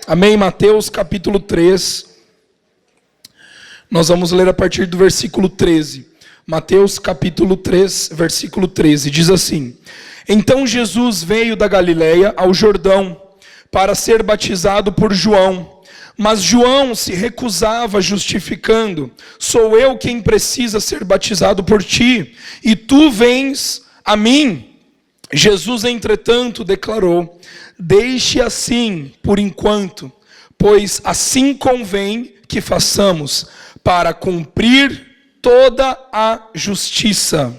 Amém? Mateus capítulo 3. Nós vamos ler a partir do versículo 13. Mateus capítulo 3, versículo 13. Diz assim: Então Jesus veio da Galileia ao Jordão para ser batizado por João. Mas João se recusava, justificando: Sou eu quem precisa ser batizado por ti, e tu vens a mim. Jesus, entretanto, declarou: Deixe assim por enquanto, pois assim convém que façamos, para cumprir toda a justiça.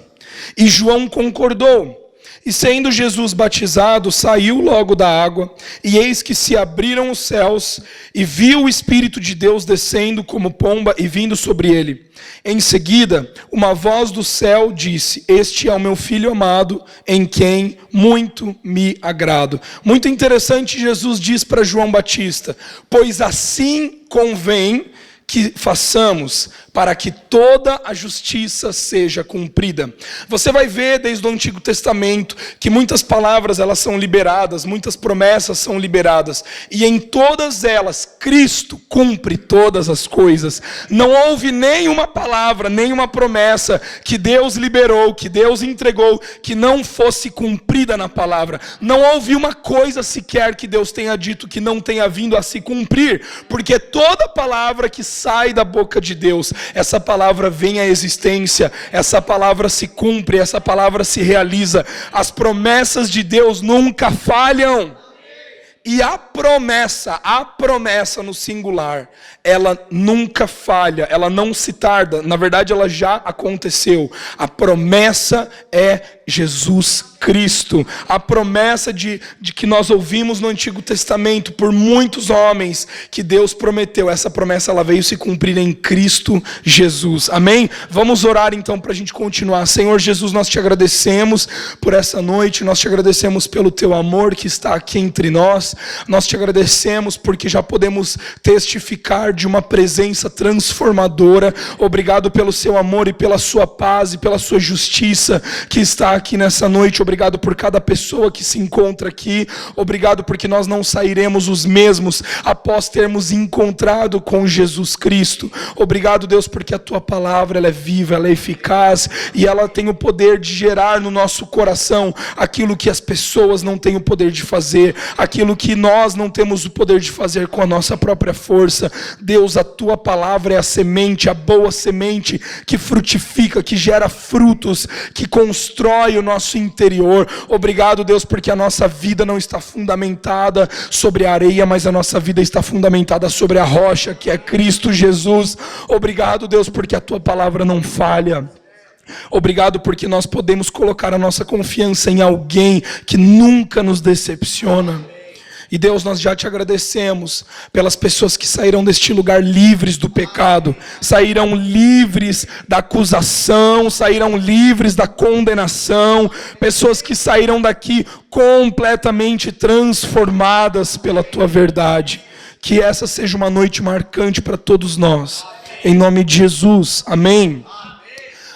E João concordou. E sendo Jesus batizado, saiu logo da água, e eis que se abriram os céus, e viu o Espírito de Deus descendo como pomba e vindo sobre ele. Em seguida, uma voz do céu disse: Este é o meu Filho amado, em quem muito me agrado. Muito interessante, Jesus diz para João Batista: Pois assim convém que façamos, para que toda a justiça seja cumprida. Você vai ver desde o Antigo Testamento que muitas palavras elas são liberadas, muitas promessas são liberadas, e em todas elas Cristo cumpre todas as coisas. Não houve nenhuma palavra, nenhuma promessa que Deus liberou, que Deus entregou, que não fosse cumprida na palavra. Não houve uma coisa sequer que Deus tenha dito que não tenha vindo a se cumprir, porque toda palavra que sai da boca de Deus, essa palavra vem à existência, essa palavra se cumpre, essa palavra se realiza. As promessas de Deus nunca falham. E a promessa no singular, ela nunca falha, ela não se tarda, na verdade ela já aconteceu. A promessa é Jesus Cristo. A promessa de que nós ouvimos no Antigo Testamento por muitos homens, que Deus prometeu, essa promessa ela veio se cumprir em Cristo Jesus. Amém? Vamos orar então para a gente continuar. Senhor Jesus, nós te agradecemos por essa noite, nós te agradecemos pelo teu amor que está aqui entre nós. Nós te agradecemos porque já podemos testificar de uma presença transformadora. Obrigado pelo seu amor e pela sua paz e pela sua justiça que está aqui nessa noite. Obrigado por cada pessoa que se encontra aqui. Obrigado porque nós não sairemos os mesmos após termos encontrado com Jesus Cristo. Obrigado, Deus, porque a tua palavra ela é viva, ela é eficaz e ela tem o poder de gerar no nosso coração aquilo que as pessoas não têm o poder de fazer, aquilo que nós não temos o poder de fazer com a nossa própria força. Deus, a tua palavra é a semente, a boa semente que frutifica, que gera frutos, que constrói o nosso interior. Obrigado, Deus, porque a nossa vida não está fundamentada sobre a areia, mas a nossa vida está fundamentada sobre a rocha, que é Cristo Jesus. Obrigado, Deus, porque a tua palavra não falha. Obrigado porque nós podemos colocar a nossa confiança em alguém que nunca nos decepciona. E Deus, nós já te agradecemos pelas pessoas que saíram deste lugar livres do pecado, saíram livres da acusação, saíram livres da condenação, pessoas que saíram daqui completamente transformadas pela tua verdade. Que essa seja uma noite marcante para todos nós, em nome de Jesus, amém.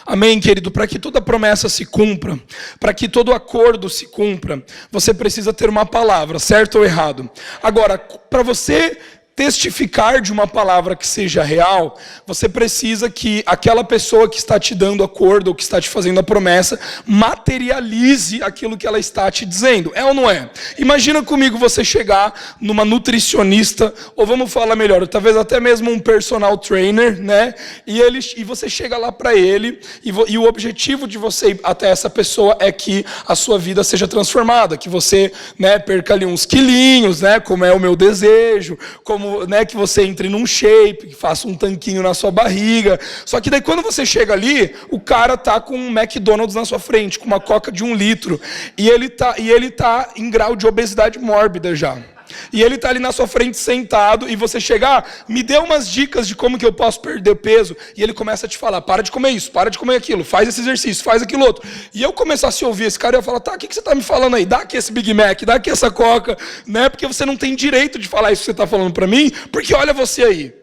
Amém, querido? Para que toda promessa se cumpra, para que todo acordo se cumpra, você precisa ter uma palavra, certo ou errado? Agora, para você testificar de uma palavra que seja real, você precisa que aquela pessoa que está te dando acordo ou que está te fazendo a promessa materialize aquilo que ela está te dizendo. É ou não é? Imagina comigo você chegar numa nutricionista, ou vamos falar melhor, talvez até mesmo um personal trainer, né? E você chega lá para ele e o objetivo de você ir até essa pessoa é que a sua vida seja transformada, que você, né, perca ali uns quilinhos, né, como é o meu desejo, como, né, que você entre num shape, que faça um tanquinho na sua barriga. Só que daí quando você chega ali, o cara tá com um McDonald's na sua frente, com uma coca de 1 litro, e ele tá em grau de obesidade mórbida já. E ele está ali na sua frente sentado, e você chega, me dê umas dicas de como que eu posso perder peso, e ele começa a te falar: para de comer isso, para de comer aquilo, faz esse exercício, faz aquilo outro. E eu começasse a ouvir esse cara, eu ia falar: tá, o que você está me falando aí? Dá aqui esse Big Mac, dá aqui essa coca, né? Porque você não tem direito de falar isso que você está falando para mim, porque olha você aí.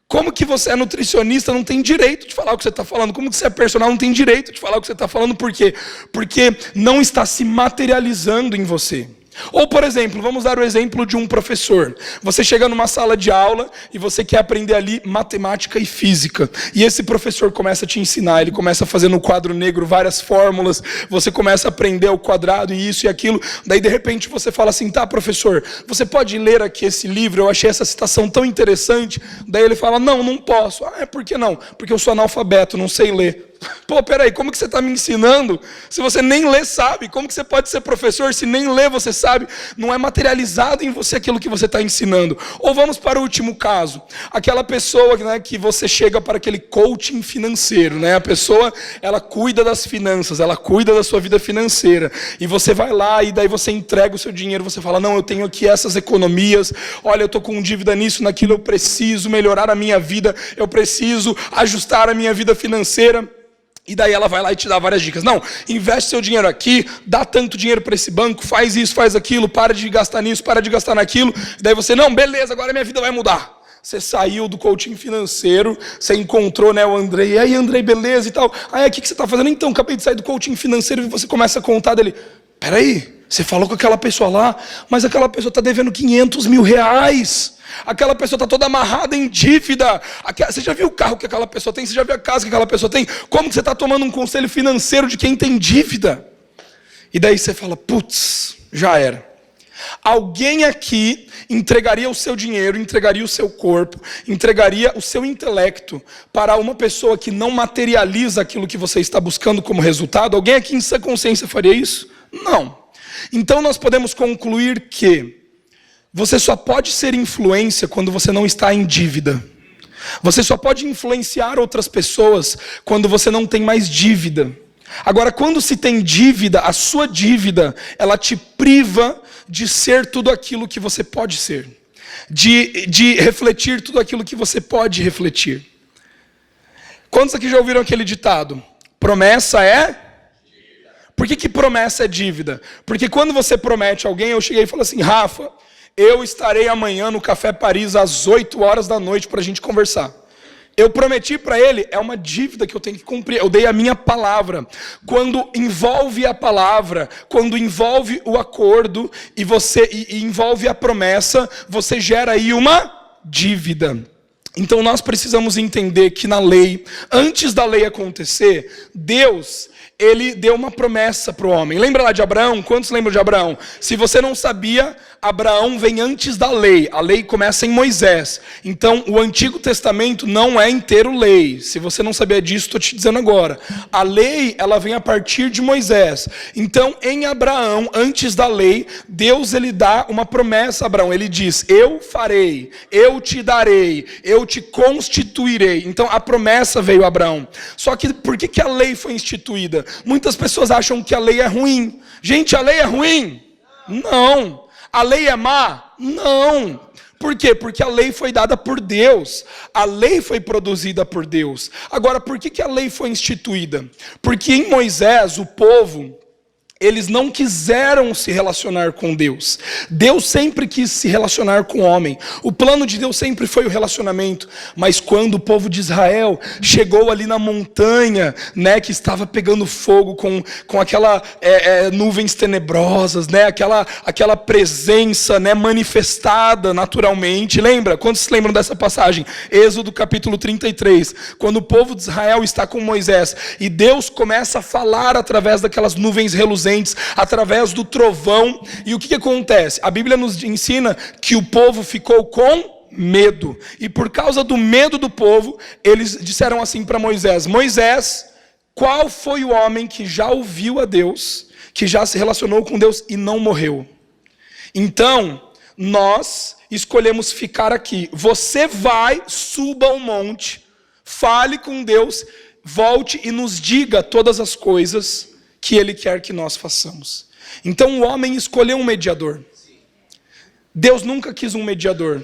Como que você é nutricionista, não tem direito de falar o que você está falando. Como que você é personal, não tem direito de falar o que você está falando. Por quê? Porque não está se materializando em você. Ou, por exemplo, vamos dar o exemplo de um professor. Você chega numa sala de aula e você quer aprender ali matemática e física. E esse professor começa a te ensinar, ele começa a fazer no quadro negro várias fórmulas, você começa a aprender o quadrado e isso e aquilo. Daí, de repente, você fala assim, tá, professor, você pode ler aqui esse livro? Eu achei essa citação tão interessante. Daí ele fala, não posso. Ah, por que não? Porque eu sou analfabeto, não sei ler. Pô, peraí, como que você está me ensinando se você nem lê sabe? Como que você pode ser professor se nem lê você sabe? Não é materializado em você aquilo que você está ensinando. Ou vamos para o último caso. Aquela pessoa, né, que você chega para aquele coaching financeiro. Né? A pessoa, ela cuida das finanças, ela cuida da sua vida financeira. E você vai lá e daí você entrega o seu dinheiro. Você fala, não, eu tenho aqui essas economias. Olha, eu estou com dívida nisso, naquilo. Eu preciso melhorar a minha vida. Eu preciso ajustar a minha vida financeira. E daí ela vai lá e te dá várias dicas. Não, investe seu dinheiro aqui, dá tanto dinheiro para esse banco, faz isso, faz aquilo, para de gastar nisso, para de gastar naquilo. E daí você, não, beleza, agora minha vida vai mudar. Você saiu do coaching financeiro, você encontrou, né, o Andrei. E aí, Andrei, beleza e tal. Aí, o que você está fazendo? Então, acabei de sair do coaching financeiro e você começa a contar dele. Peraí, você falou com aquela pessoa lá, mas aquela pessoa está devendo 500 mil reais. Aquela pessoa está toda amarrada em dívida. Você já viu o carro que aquela pessoa tem? Você já viu a casa que aquela pessoa tem? Como que você está tomando um conselho financeiro de quem tem dívida? E daí você fala, putz, já era. Alguém aqui entregaria o seu dinheiro, entregaria o seu corpo, entregaria o seu intelecto para uma pessoa que não materializa aquilo que você está buscando como resultado? Alguém aqui em sã consciência faria isso? Não. Então nós podemos concluir que você só pode ser influência quando você não está em dívida. Você só pode influenciar outras pessoas quando você não tem mais dívida. Agora, quando se tem dívida, a sua dívida, ela te priva de ser tudo aquilo que você pode ser. De refletir tudo aquilo que você pode refletir. Quantos aqui já ouviram aquele ditado? Promessa é... Por que promessa é dívida? Porque quando você promete a alguém, eu cheguei e falei assim, Rafa, eu estarei amanhã no Café Paris às 8 horas da noite para a gente conversar. Eu prometi para ele, é uma dívida que eu tenho que cumprir. Eu dei a minha palavra. Quando envolve a palavra, quando envolve o acordo e envolve a promessa, você gera aí uma dívida. Então nós precisamos entender que na lei, antes da lei acontecer, Deus, ele deu uma promessa para o homem. Lembra lá de Abraão? Quantos lembram de Abraão? Se você não sabia, Abraão vem antes da lei. A lei começa em Moisés. Então, o Antigo Testamento não é inteiro lei. Se você não sabia disso, estou te dizendo agora. A lei, ela vem a partir de Moisés. Então, em Abraão, antes da lei, Deus, ele dá uma promessa a Abraão. Ele diz, eu farei, eu te darei, eu te constituirei. Então, a promessa veio a Abraão. Só que, por que a lei foi instituída? Muitas pessoas acham que a lei é ruim. Gente, a lei é ruim? Não. A lei é má? Não. Por quê? Porque a lei foi dada por Deus. A lei foi produzida por Deus. Agora, por que a lei foi instituída? Porque em Moisés, o povo, eles não quiseram se relacionar com Deus. Deus sempre quis se relacionar com o homem. O plano de Deus sempre foi o relacionamento. Mas quando o povo de Israel chegou ali na montanha, né, que estava pegando fogo com aquela nuvens tenebrosas, né, aquela presença, né, manifestada naturalmente. Lembra? Quantos se lembram dessa passagem? Êxodo capítulo 33. Quando o povo de Israel está com Moisés e Deus começa a falar através daquelas nuvens reluzentes, através do trovão. E o que acontece? A Bíblia nos ensina que o povo ficou com medo. E por causa do medo do povo, eles disseram assim para Moisés, Moisés, qual foi o homem que já ouviu a Deus, que já se relacionou com Deus e não morreu? Então, nós escolhemos ficar aqui. Você vai, suba ao monte, fale com Deus, volte e nos diga todas as coisas que Ele quer que nós façamos. Então o homem escolheu um mediador. Deus nunca quis um mediador,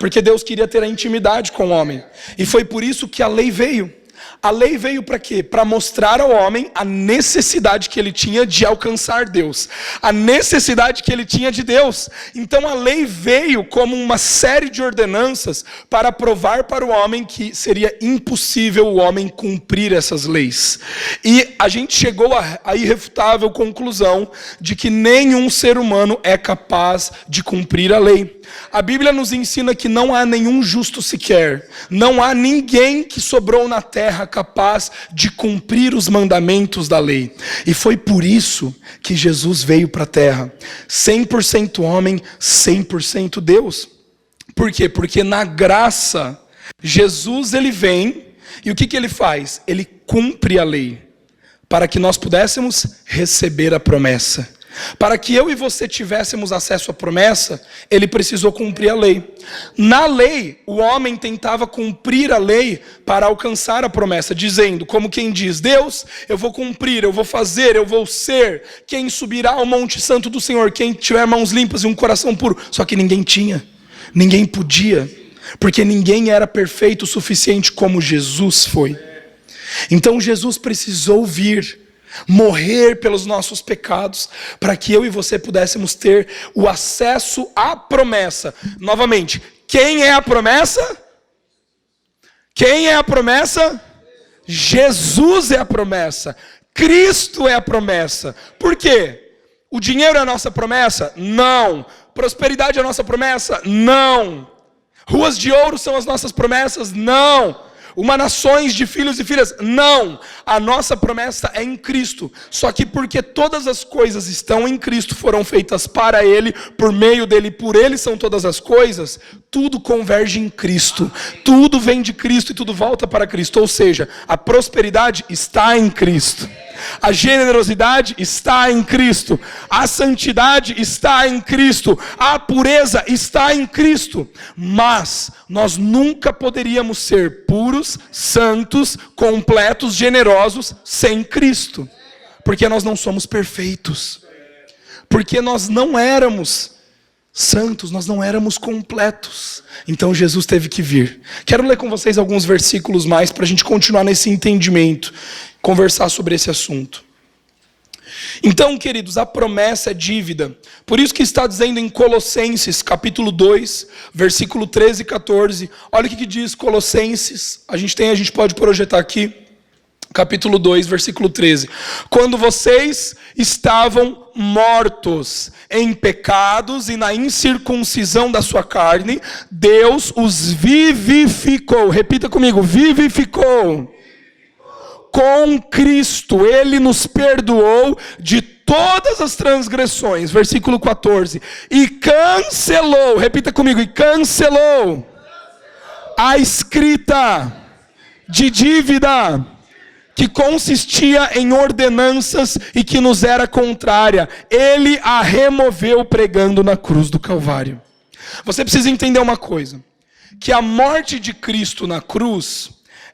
porque Deus queria ter a intimidade com o homem. E foi por isso que a lei veio. A lei veio para quê? Para mostrar ao homem a necessidade que ele tinha de alcançar Deus, a necessidade que ele tinha de Deus. Então a lei veio como uma série de ordenanças para provar para o homem que seria impossível o homem cumprir essas leis. E a gente chegou à irrefutável conclusão de que nenhum ser humano é capaz de cumprir a lei. A Bíblia nos ensina que não há nenhum justo sequer, não há ninguém que sobrou na terra capaz de cumprir os mandamentos da lei. E foi por isso que Jesus veio para a terra, 100% homem, 100% Deus. Por quê? Porque na graça, Jesus ele vem, e o que ele faz? Ele cumpre a lei, para que nós pudéssemos receber a promessa. Para que eu e você tivéssemos acesso à promessa, ele precisou cumprir a lei. Na lei, o homem tentava cumprir a lei para alcançar a promessa, dizendo, como quem diz, Deus, eu vou cumprir, eu vou fazer, eu vou ser quem subirá ao monte santo do Senhor, quem tiver mãos limpas e um coração puro. Só que ninguém tinha, ninguém podia, porque ninguém era perfeito o suficiente como Jesus foi. Então Jesus precisou vir, morrer pelos nossos pecados, para que eu e você pudéssemos ter o acesso à promessa. Novamente, quem é a promessa? Quem é a promessa? Jesus é a promessa. Cristo é a promessa. Por quê? O dinheiro é a nossa promessa? Não. Prosperidade é a nossa promessa? Não. Ruas de ouro são as nossas promessas? Não. Uma nações de filhos e filhas? Não. A nossa promessa é em Cristo. Só que porque todas as coisas estão em Cristo, foram feitas para Ele, por meio dEle, por Ele são todas as coisas, tudo converge em Cristo. Tudo vem de Cristo e tudo volta para Cristo. Ou seja, a prosperidade está em Cristo. A generosidade está em Cristo. A santidade está em Cristo. A pureza está em Cristo. Mas nós nunca poderíamos ser puros, santos, completos, generosos sem Cristo. Porque nós não somos perfeitos. Porque nós não éramos santos, nós não éramos completos. Então Jesus teve que vir. Quero ler com vocês alguns versículos mais para a gente continuar nesse entendimento, conversar sobre esse assunto. Então, queridos, a promessa é dívida. Por isso que está dizendo em Colossenses, capítulo 2, versículo 13 e 14. Olha o que diz Colossenses. A gente pode projetar aqui. Capítulo 2, versículo 13. Quando vocês estavam mortos em pecados e na incircuncisão da sua carne, Deus os vivificou. Repita comigo, vivificou. Com Cristo, Ele nos perdoou de todas as transgressões. Versículo 14. E cancelou, repita comigo, e cancelou a escrita de dívida que consistia em ordenanças e que nos era contrária. Ele a removeu pregando na cruz do Calvário. Você precisa entender uma coisa, que a morte de Cristo na cruz,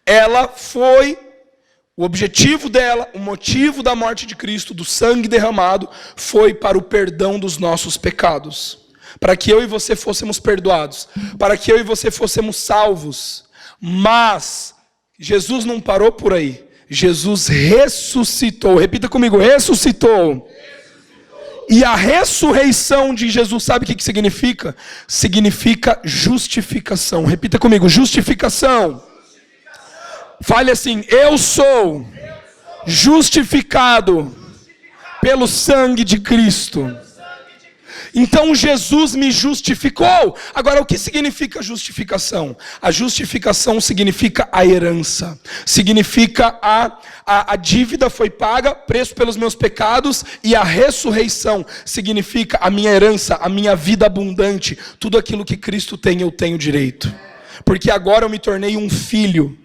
ela foi, o objetivo dela, o motivo da morte de Cristo, do sangue derramado, foi para o perdão dos nossos pecados. Para que eu e você fôssemos perdoados, para que eu e você fôssemos salvos. Mas Jesus não parou por aí. Jesus ressuscitou. Repita comigo, ressuscitou. E a ressurreição de Jesus, sabe o que significa? Significa justificação. Repita comigo, justificação. Fale assim, eu sou justificado pelo sangue de Cristo. Então Jesus me justificou. Agora, o que significa justificação? A justificação significa a herança. Significa a dívida foi paga, preço pelos meus pecados. E a ressurreição significa a minha herança, a minha vida abundante. Tudo aquilo que Cristo tem, eu tenho direito. Porque agora eu me tornei um filho.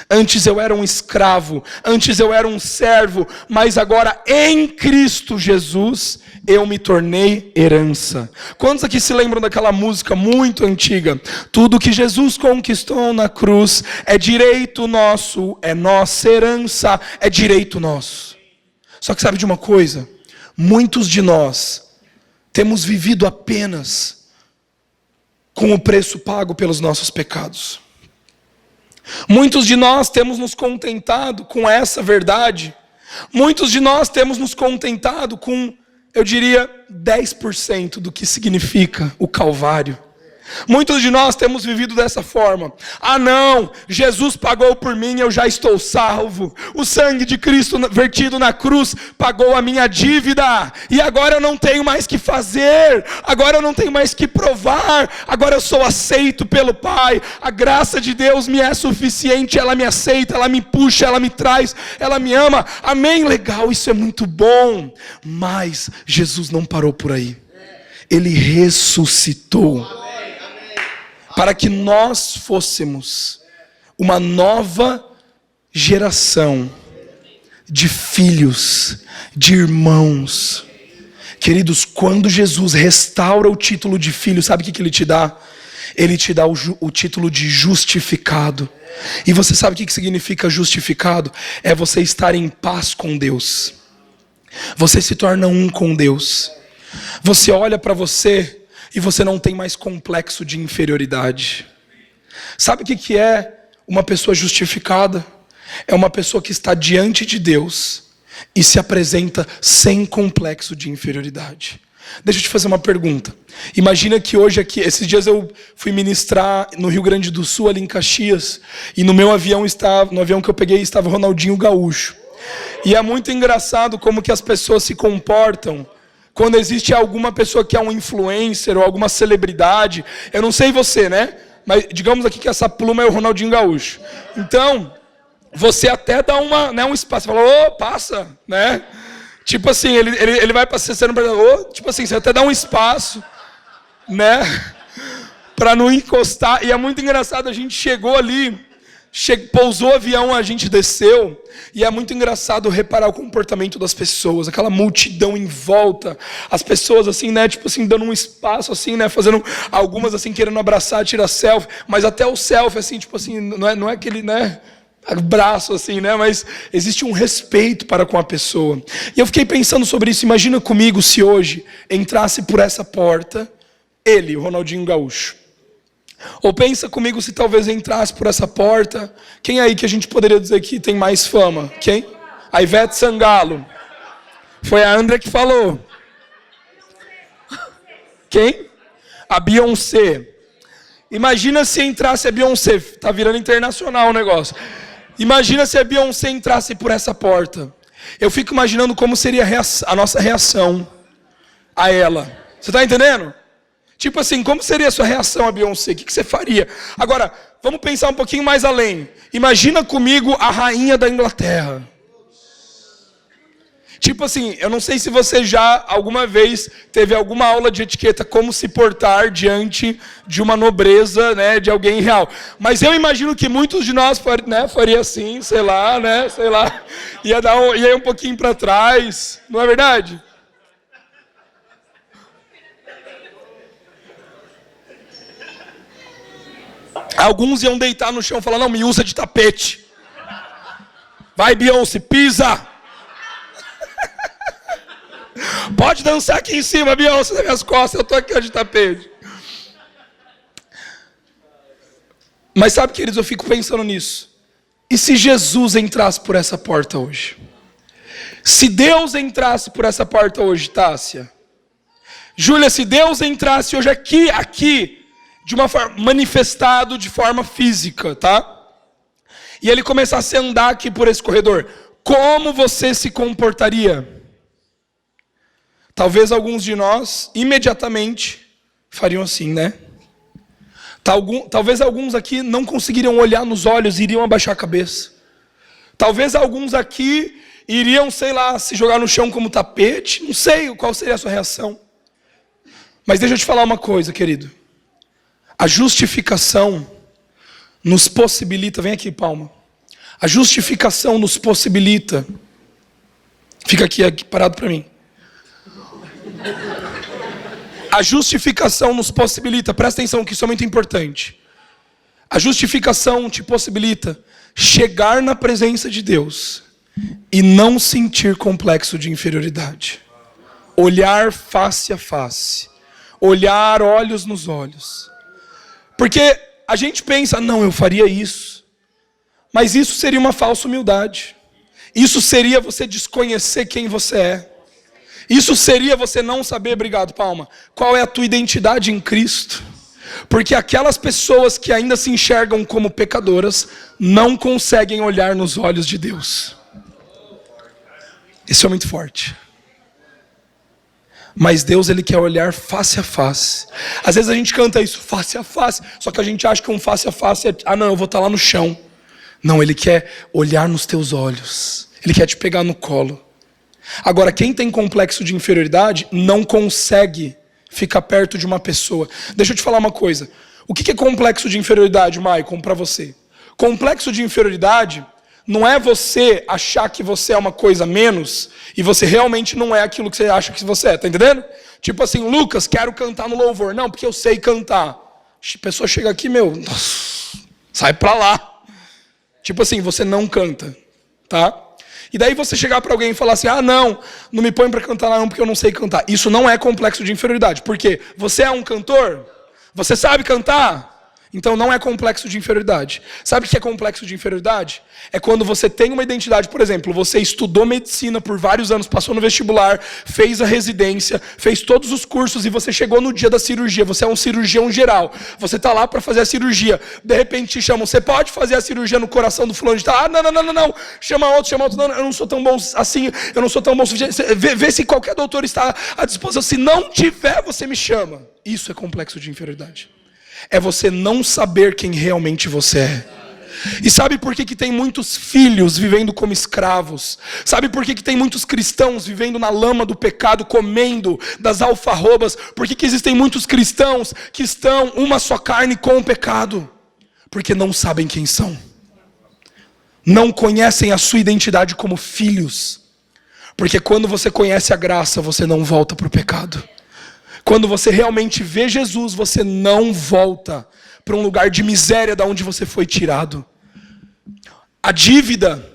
Antes eu era um escravo, antes eu era um servo, mas agora em Cristo Jesus eu me tornei herança. Quantos aqui se lembram daquela música muito antiga? Tudo que Jesus conquistou na cruz é direito nosso, é nossa herança, é direito nosso. Só que sabe de uma coisa? Muitos de nós temos vivido apenas com o preço pago pelos nossos pecados. Muitos de nós temos nos contentado com essa verdade. Muitos de nós temos nos contentado com, eu diria, 10% do que significa o Calvário. Muitos de nós temos vivido dessa forma. Ah não, Jesus pagou por mim, eu já estou salvo. O sangue de Cristo vertido na cruz pagou a minha dívida. E agora eu não tenho mais que fazer. Agora eu não tenho mais que provar. Agora eu sou aceito pelo Pai. A graça de Deus me é suficiente. Ela me aceita, ela me puxa, ela me traz, ela me ama. Amém? Legal, isso é muito bom. Mas Jesus não parou por aí. Ele ressuscitou. Para que nós fôssemos uma nova geração de filhos, de irmãos. Queridos, quando Jesus restaura o título de filho, sabe o que ele te dá? Ele te dá o título de justificado. E você sabe o que significa justificado? É você estar em paz com Deus. Você se torna um com Deus. Você olha para você e você não tem mais complexo de inferioridade. Sabe o que é uma pessoa justificada? É uma pessoa que está diante de Deus e se apresenta sem complexo de inferioridade. Deixa eu te fazer uma pergunta. Imagina que hoje aqui, esses dias eu fui ministrar no Rio Grande do Sul, ali em Caxias, e no meu avião no avião que eu peguei estava Ronaldinho Gaúcho. E é muito engraçado como que as pessoas se comportam quando existe alguma pessoa que é um influencer ou alguma celebridade. Eu não sei você, né? Mas digamos aqui que essa pluma é o Ronaldinho Gaúcho. Então, você até dá um espaço. Fala, ô, passa, né? Tipo assim, ele vai passar, você não precisa, tipo assim, você até dá um espaço, né? Para não encostar. E é muito engraçado, a gente chegou ali, pousou o avião, a gente desceu, e é muito engraçado reparar o comportamento das pessoas, aquela multidão em volta, as pessoas assim, né, tipo assim, dando um espaço assim, né, fazendo algumas assim, querendo abraçar, tirar selfie, mas até o selfie assim, tipo assim, não é aquele, né, abraço assim, né, mas existe um respeito para com a pessoa. E eu fiquei pensando sobre isso. Imagina comigo se hoje entrasse por essa porta ele, o Ronaldinho Gaúcho. Ou pensa comigo se talvez entrasse por essa porta. Quem aí que a gente poderia dizer que tem mais fama? Quem? A Ivete Sangalo. Foi a André que falou. Quem? A Beyoncé. Imagina se entrasse a Beyoncé. Tá virando internacional o negócio. Imagina se a Beyoncé entrasse por essa porta. Eu fico imaginando como seria a nossa reação a ela. Você está entendendo? Tipo assim, como seria a sua reação a Beyoncé? O que você faria? Agora, vamos pensar um pouquinho mais além. Imagina comigo a rainha da Inglaterra. Tipo assim, eu não sei se você já alguma vez teve alguma aula de etiqueta, como se portar diante de uma nobreza, né, de alguém real. Mas eu imagino que muitos de nós faria assim, sei lá, ia ir um pouquinho para trás, não é verdade? Alguns iam deitar no chão e falar, não, me usa de tapete. Vai, Beyoncé, pisa. Pode dançar aqui em cima, Beyoncé, nas minhas costas, eu estou aqui de tapete. Mas sabe, queridos, eu fico pensando nisso. E se Jesus entrasse por essa porta hoje? Se Deus entrasse por essa porta hoje, Tássia? Júlia, se Deus entrasse hoje aqui, de uma forma, manifestado de forma física, tá? E ele começasse a andar aqui por esse corredor, como você se comportaria? Talvez alguns de nós, imediatamente, fariam assim, né? Talvez alguns aqui não conseguiriam olhar nos olhos e iriam abaixar a cabeça. Talvez alguns aqui iriam, sei lá, se jogar no chão como tapete. Não sei qual seria a sua reação. Mas deixa eu te falar uma coisa, querido. A justificação nos possibilita... Vem aqui, Palma. A justificação nos possibilita... Fica aqui parado para mim. A justificação nos possibilita... Presta atenção que isso é muito importante. A justificação te possibilita chegar na presença de Deus e não sentir complexo de inferioridade. Olhar face a face. Olhar olhos nos olhos. Porque a gente pensa, não, eu faria isso. Mas isso seria uma falsa humildade. Isso seria você desconhecer quem você é. Isso seria você não saber, obrigado, Palma, qual é a tua identidade em Cristo. Porque aquelas pessoas que ainda se enxergam como pecadoras não conseguem olhar nos olhos de Deus. Isso é muito forte. Mas Deus, Ele quer olhar face a face. Às vezes a gente canta isso, face a face, só que a gente acha que um face a face é, não, eu vou estar lá no chão. Não, Ele quer olhar nos teus olhos. Ele quer te pegar no colo. Agora, quem tem complexo de inferioridade não consegue ficar perto de uma pessoa. Deixa eu te falar uma coisa. O que é complexo de inferioridade, Maicon, para você? Complexo de inferioridade não é você achar que você é uma coisa menos e você realmente não é aquilo que você acha que você é, tá entendendo? Tipo assim, Lucas, quero cantar no louvor. Não, porque eu sei cantar. A pessoa chega aqui, nossa, sai pra lá. Tipo assim, você não canta, tá? E daí você chegar para alguém e falar assim, não me põe para cantar não porque eu não sei cantar. Isso não é complexo de inferioridade. Por quê? Você é um cantor? Você sabe cantar? Então não é complexo de inferioridade. Sabe o que é complexo de inferioridade? É quando você tem uma identidade, por exemplo, você estudou medicina por vários anos, passou no vestibular, fez a residência, fez todos os cursos e você chegou no dia da cirurgia, você é um cirurgião geral, você está lá para fazer a cirurgia, de repente te chamam, você pode fazer a cirurgia no coração do fulano de tal? Não, chama outro, não, eu não sou tão bom assim, eu não sou tão bom o suficiente, vê se qualquer doutor está à disposição, se não tiver, você me chama. Isso é complexo de inferioridade. É você não saber quem realmente você é. E sabe por que tem muitos filhos vivendo como escravos? Sabe por que tem muitos cristãos vivendo na lama do pecado, comendo das alfarrobas? Por que existem muitos cristãos que estão uma só carne com o pecado? Porque não sabem quem são. Não conhecem a sua identidade como filhos. Porque quando você conhece a graça, você não volta para o pecado. Quando você realmente vê Jesus, você não volta para um lugar de miséria da onde você foi tirado. A dívida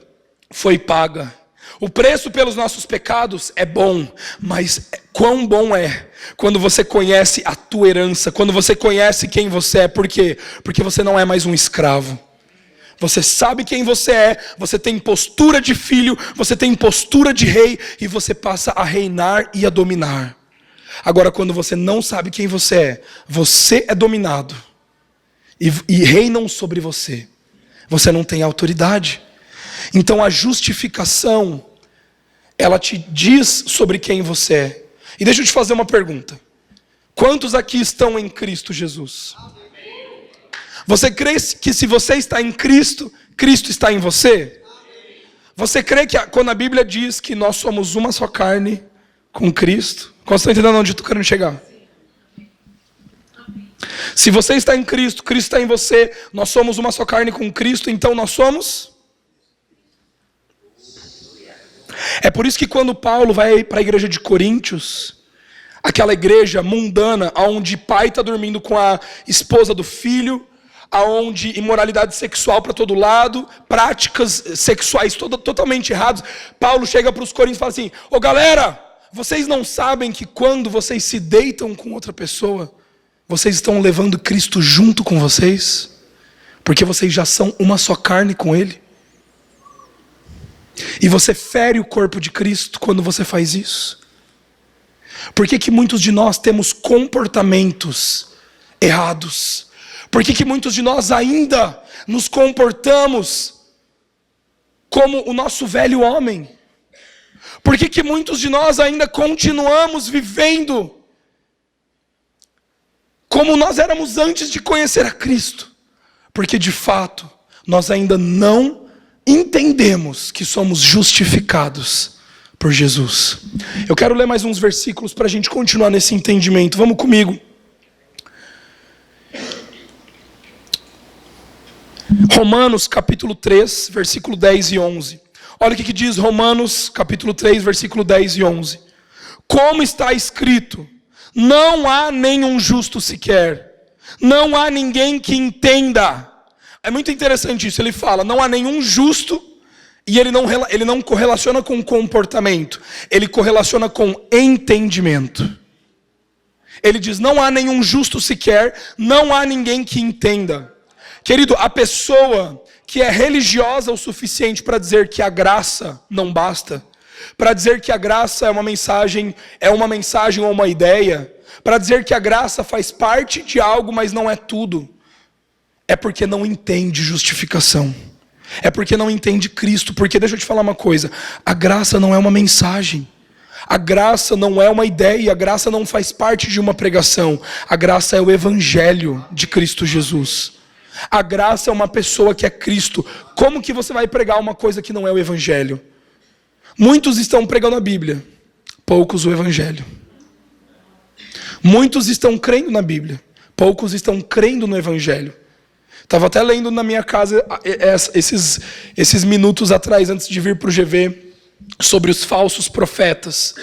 foi paga. O preço pelos nossos pecados é bom, mas quão bom é quando você conhece a tua herança, quando você conhece quem você é. Por quê? Porque você não é mais um escravo. Você sabe quem você é, você tem postura de filho, você tem postura de rei e você passa a reinar e a dominar. Agora, quando você não sabe quem você é dominado e reinam sobre você. Você não tem autoridade. Então a justificação, ela te diz sobre quem você é. E deixa eu te fazer uma pergunta. Quantos aqui estão em Cristo Jesus? Você crê que se você está em Cristo, Cristo está em você? Você crê que quando a Bíblia diz que nós somos uma só carne com Cristo? Quando você está entendendo onde eu estou querendo chegar? Se você está em Cristo, Cristo está em você, nós somos uma só carne com Cristo, então nós somos? É por isso que quando Paulo vai para a igreja de Coríntios, aquela igreja mundana, onde pai está dormindo com a esposa do filho, aonde imoralidade sexual para todo lado, práticas sexuais totalmente erradas, Paulo chega para os coríntios e fala assim, galera, vocês não sabem que quando vocês se deitam com outra pessoa, vocês estão levando Cristo junto com vocês? Porque vocês já são uma só carne com Ele. E você fere o corpo de Cristo quando você faz isso. Por que muitos de nós temos comportamentos errados? Por que muitos de nós ainda nos comportamos como o nosso velho homem? Por que muitos de nós ainda continuamos vivendo como nós éramos antes de conhecer a Cristo? Porque de fato, nós ainda não entendemos que somos justificados por Jesus. Eu quero ler mais uns versículos para a gente continuar nesse entendimento. Vamos comigo. Romanos capítulo 3, versículo 10 e 11. Olha o que diz Romanos capítulo 3, versículo 10 e 11. Como está escrito, não há nenhum justo sequer, não há ninguém que entenda. É muito interessante isso, ele fala, não há nenhum justo, e ele não correlaciona com comportamento, ele correlaciona com entendimento. Ele diz, não há nenhum justo sequer, não há ninguém que entenda. Querido, a pessoa que é religiosa o suficiente para dizer que a graça não basta, para dizer que a graça é uma mensagem ou uma ideia, para dizer que a graça faz parte de algo, mas não é tudo, é porque não entende justificação, é porque não entende Cristo. Porque deixa eu te falar uma coisa, a graça não é uma mensagem, a graça não é uma ideia, a graça não faz parte de uma pregação, a graça é o evangelho de Cristo Jesus. A graça é uma pessoa que é Cristo. Como que você vai pregar uma coisa que não é o evangelho? Muitos estão pregando a Bíblia, poucos o evangelho. Muitos estão crendo na Bíblia, poucos estão crendo no evangelho. Estava até lendo na minha casa esses minutos atrás, antes de vir para o GV, sobre os falsos profetas.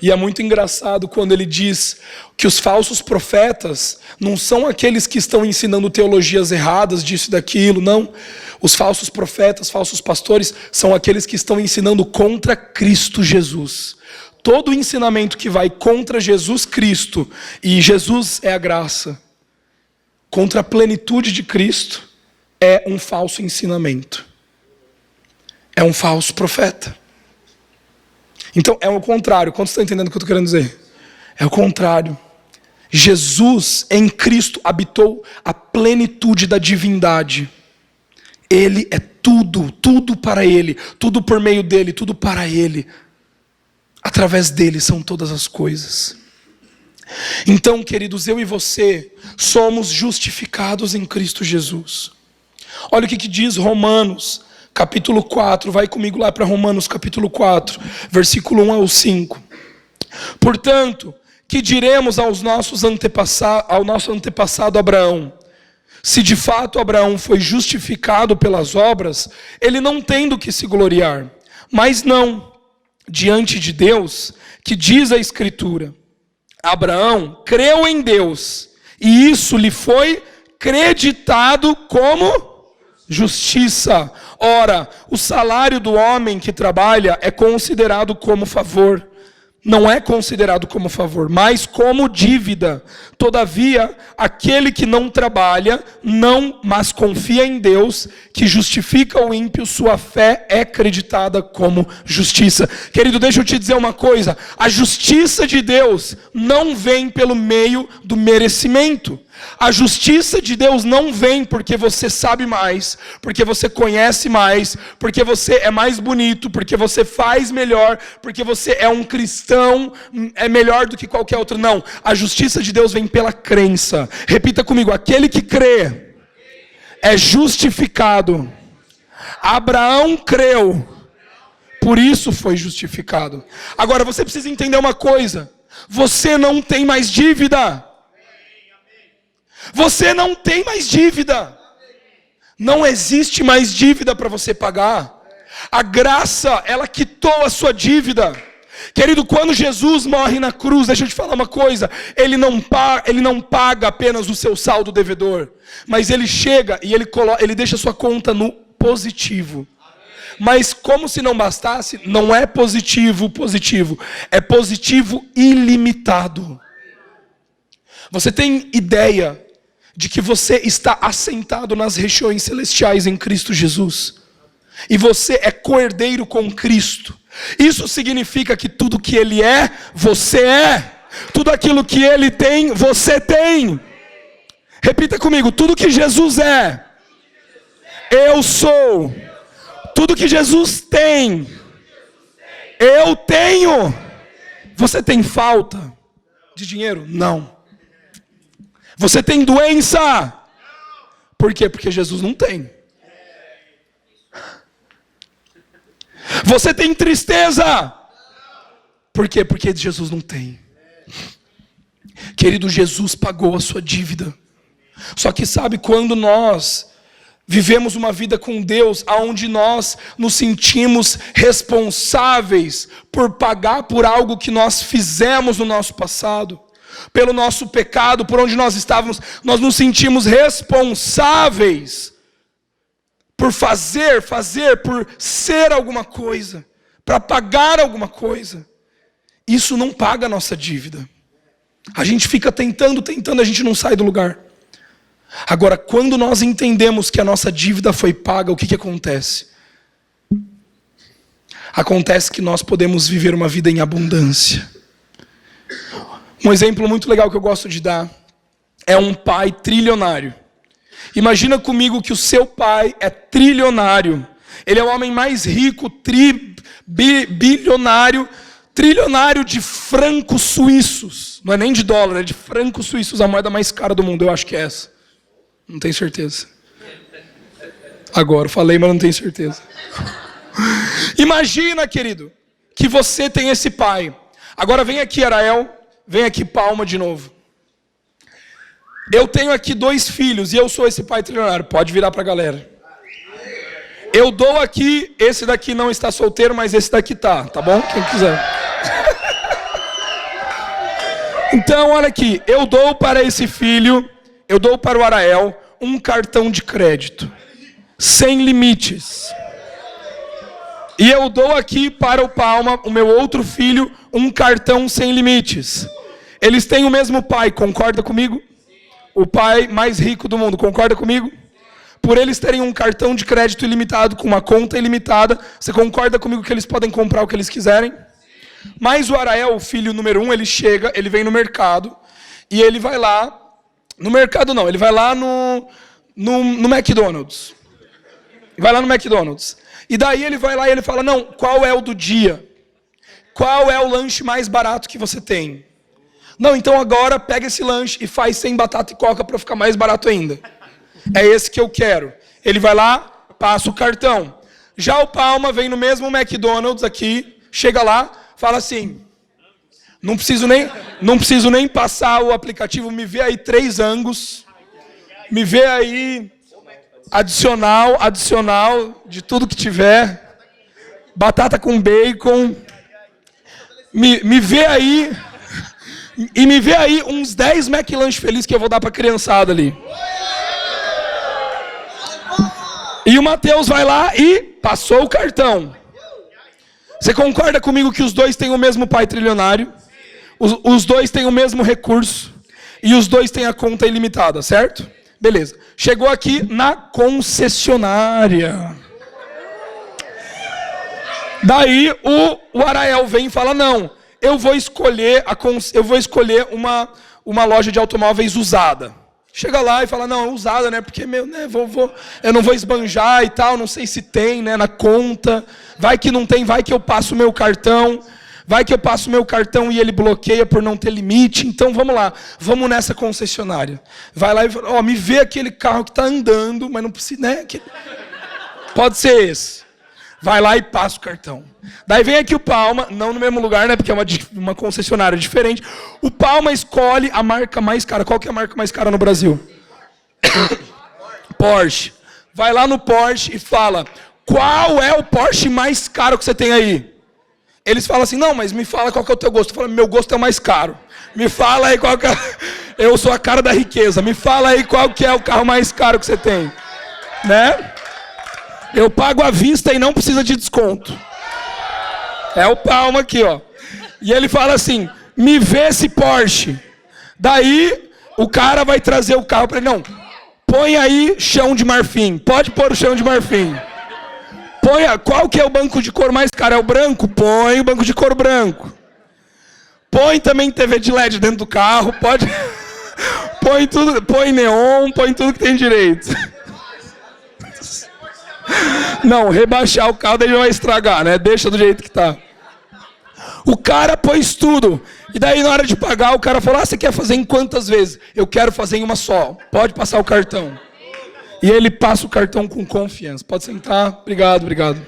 E é muito engraçado quando ele diz que os falsos profetas não são aqueles que estão ensinando teologias erradas, disso e daquilo, não. Os falsos profetas, falsos pastores, são aqueles que estão ensinando contra Cristo Jesus. Todo ensinamento que vai contra Jesus Cristo, e Jesus é a graça, contra a plenitude de Cristo, é um falso ensinamento. É um falso profeta. Então, é o contrário. Quantos estão entendendo o que eu estou querendo dizer? É o contrário. Jesus, em Cristo, habitou a plenitude da divindade. Ele é tudo, tudo para Ele, tudo por meio dEle, tudo para Ele. Através dEle são todas as coisas. Então, queridos, eu e você somos justificados em Cristo Jesus. Olha o que diz Romanos, capítulo 4, vai comigo lá para Romanos capítulo 4, versículo 1 ao 5. Portanto, que diremos ao nosso antepassado Abraão? Se de fato Abraão foi justificado pelas obras, ele não tem do que se gloriar. Mas não, diante de Deus, que diz a Escritura, Abraão creu em Deus, e isso lhe foi creditado como justiça. Ora, o salário do homem que trabalha é considerado como favor. Não é considerado como favor, mas como dívida. Todavia, aquele que não trabalha, mas confia em Deus, que justifica o ímpio, sua fé é creditada como justiça. Querido, deixa eu te dizer uma coisa. A justiça de Deus não vem pelo meio do merecimento. A justiça de Deus não vem porque você sabe mais, porque você conhece mais, porque você é mais bonito, porque você faz melhor, porque você é um cristão, é melhor do que qualquer outro. Não, a justiça de Deus vem pela crença. Repita comigo, aquele que crê é justificado. Abraão creu, por isso foi justificado. Agora você precisa entender uma coisa, você não tem mais dívida. Você não tem mais dívida. Não existe mais dívida para você pagar. A graça, ela quitou a sua dívida. Querido, quando Jesus morre na cruz, deixa eu te falar uma coisa, ele não paga apenas o seu saldo devedor, mas ele chega e ele deixa a sua conta no positivo. Mas como se não bastasse, não é positivo, é positivo ilimitado. Você tem ideia de que você está assentado nas regiões celestiais em Cristo Jesus? E você é co-herdeiro com Cristo. Isso significa que tudo que Ele é, você é. Tudo aquilo que Ele tem, você tem. Repita comigo, tudo que Jesus é, eu sou. Tudo que Jesus tem, eu tenho. Você tem falta de dinheiro? Não. Você tem doença? Por quê? Porque Jesus não tem. Você tem tristeza? Por quê? Porque Jesus não tem. Querido, Jesus pagou a sua dívida. Só que sabe, quando nós vivemos uma vida com Deus, onde nós nos sentimos responsáveis por pagar por algo que nós fizemos no nosso passado, pelo nosso pecado, por onde nós estávamos, nós nos sentimos responsáveis por fazer, por ser alguma coisa, para pagar alguma coisa. Isso não paga a nossa dívida. A gente fica tentando, a gente não sai do lugar. Agora, quando nós entendemos que a nossa dívida foi paga, o que acontece? Acontece que nós podemos viver uma vida em abundância. Um exemplo muito legal que eu gosto de dar é um pai trilionário. Imagina comigo que o seu pai é trilionário. Ele é o homem mais rico, bilionário, trilionário de francos suíços. Não é nem de dólar, é de francos suíços, a moeda mais cara do mundo. Eu acho que é essa. Não tenho certeza. Agora, falei, mas não tenho certeza. Imagina, querido, que você tem esse pai. Agora vem aqui, Arael. Vem aqui, Palma, de novo. Eu tenho aqui 2 filhos e eu sou esse pai trilionário. Pode virar para a galera. Eu dou aqui, esse daqui não está solteiro, mas esse daqui tá bom? Quem quiser. Então, olha aqui. Eu dou para esse filho, eu dou para o Arael um cartão de crédito. Sem limites. E eu dou aqui para o Palma, o meu outro filho, um cartão sem limites. Eles têm o mesmo pai, concorda comigo? O pai mais rico do mundo, concorda comigo? Por eles terem um cartão de crédito ilimitado, com uma conta ilimitada, você concorda comigo que eles podem comprar o que eles quiserem? Mas o Arael, o filho número 1, ele chega, ele vem no mercado, e ele vai lá, no mercado não, ele vai lá no McDonald's. Vai lá no McDonald's. E daí ele vai lá e ele fala, não, qual é o do dia? Qual é o lanche mais barato que você tem? Não, então agora pega esse lanche e faz sem batata e coca para ficar mais barato ainda. É esse que eu quero. Ele vai lá, passa o cartão. Já o Palma vem no mesmo McDonald's aqui, chega lá, fala assim, não preciso nem passar o aplicativo, me vê aí 3 Angus, me vê aí adicional de tudo que tiver, batata com bacon, me vê aí, e me vê aí uns 10 McLanche felizes que eu vou dar pra criançada ali. E o Mateus vai lá e passou o cartão. Você concorda comigo que os 2 têm o mesmo pai trilionário? Os 2 têm o mesmo recurso? E os 2 têm a conta ilimitada, certo? Beleza. Chegou aqui na concessionária. Daí o Arael vem e fala, não, eu vou escolher uma loja de automóveis usada. Chega lá e fala, não, usada, né? Porque eu não vou esbanjar e tal, não sei se tem, né, na conta. Vai que não tem, vai que eu passo o meu cartão. Vai que eu passo o meu cartão e ele bloqueia por não ter limite. Então vamos lá, vamos nessa concessionária. Vai lá e fala, ó, me vê aquele carro que está andando, mas não precisa, né? Pode ser esse. Vai lá e passa o cartão. Daí vem aqui o Palma, não no mesmo lugar, né? Porque é uma concessionária diferente. O Palma escolhe a marca mais cara. Qual que é a marca mais cara no Brasil? Porsche. Vai lá no Porsche e fala, qual é o Porsche mais caro que você tem aí? Eles falam assim, não, mas me fala qual que é o teu gosto. Eu falo, meu gosto é o mais caro. Me fala aí qual que é... Eu sou a cara da riqueza. Me fala aí qual que é o carro mais caro que você tem. Né? Eu pago à vista e não precisa de desconto. É o Palma aqui, ó. E ele fala assim, me vê esse Porsche. Daí, o cara vai trazer o carro para ele. Não, põe aí chão de marfim. Pode pôr o chão de marfim. Qual que é o banco de cor mais caro? É o branco? Põe o banco de cor branco. Põe também TV de LED dentro do carro. Pode. Põe tudo. Põe neon, põe tudo que tem direito. Não, rebaixar o carro daí vai estragar, né? Deixa do jeito que tá. O cara pôs tudo. E daí na hora de pagar, o cara falou, você quer fazer em quantas vezes? Eu quero fazer em uma só. Pode passar o cartão. E ele passa o cartão com confiança. Pode sentar. Obrigado.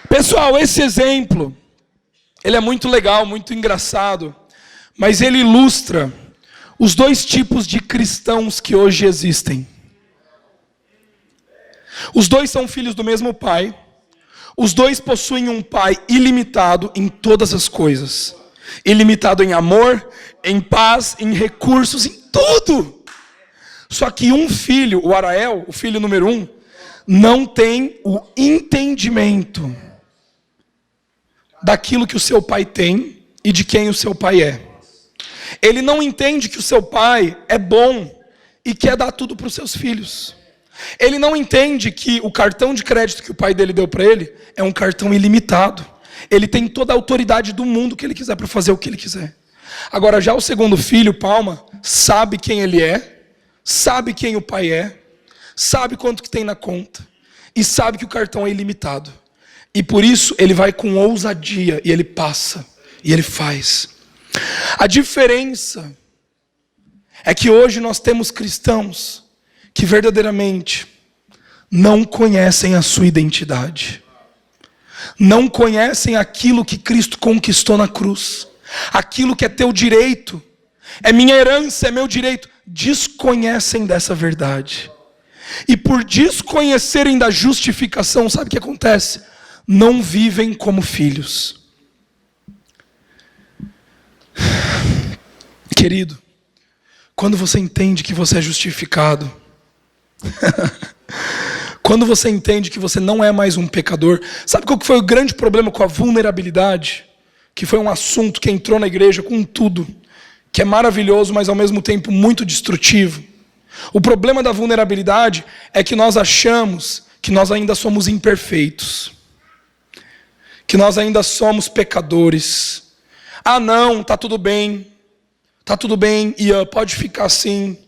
Pessoal, esse exemplo, ele é muito legal, muito engraçado, mas ele ilustra os 2 tipos de cristãos que hoje existem. Os 2 são filhos do mesmo pai. Os 2 possuem um pai ilimitado em todas as coisas. Ilimitado em amor, em paz, em recursos, em tudo. Só que um filho, o Arael, o filho número 1, não tem o entendimento daquilo que o seu pai tem e de quem o seu pai é. Ele não entende que o seu pai é bom e quer dar tudo para os seus filhos. Ele não entende que o cartão de crédito que o pai dele deu para ele é um cartão ilimitado. Ele tem toda a autoridade do mundo que ele quiser para fazer o que ele quiser. Agora, já o segundo filho, Palma, sabe quem ele é, sabe quem o pai é, sabe quanto que tem na conta e sabe que o cartão é ilimitado. E por isso ele vai com ousadia e ele passa e ele faz. A diferença é que hoje nós temos cristãos que verdadeiramente não conhecem a sua identidade. Não conhecem aquilo que Cristo conquistou na cruz. Aquilo que é teu direito, é minha herança, é meu direito. Desconhecem dessa verdade. E por desconhecerem da justificação, sabe o que acontece? Não vivem como filhos. Querido, quando você entende que você é justificado, quando você entende que você não é mais um pecador, sabe qual que foi o grande problema com a vulnerabilidade? Que foi um assunto que entrou na igreja com tudo, que é maravilhoso, mas ao mesmo tempo muito destrutivo. O problema da vulnerabilidade é que nós achamos que nós ainda somos imperfeitos, que nós ainda somos pecadores. Ah não, tá tudo bem, Ian, pode ficar assim,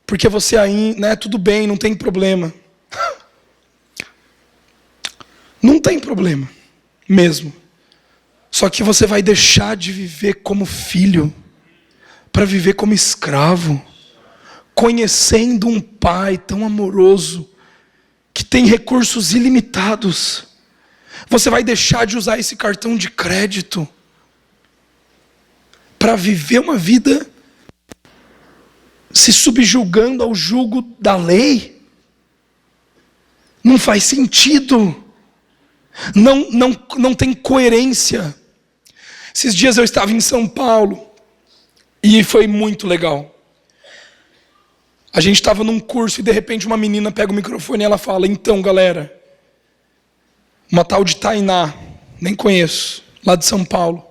porque você ainda, né, tudo bem, não tem problema. Não tem problema, mesmo. Só que você vai deixar de viver como filho, para viver como escravo, conhecendo um pai tão amoroso, que tem recursos ilimitados. Você vai deixar de usar esse cartão de crédito, para viver uma vida se subjugando ao jugo da lei. Não faz sentido. Não tem coerência. Esses dias eu estava em São Paulo e foi muito legal. A gente estava num curso e de repente uma menina pega o microfone e ela fala: então galera, uma tal de Tainá, nem conheço, lá de São Paulo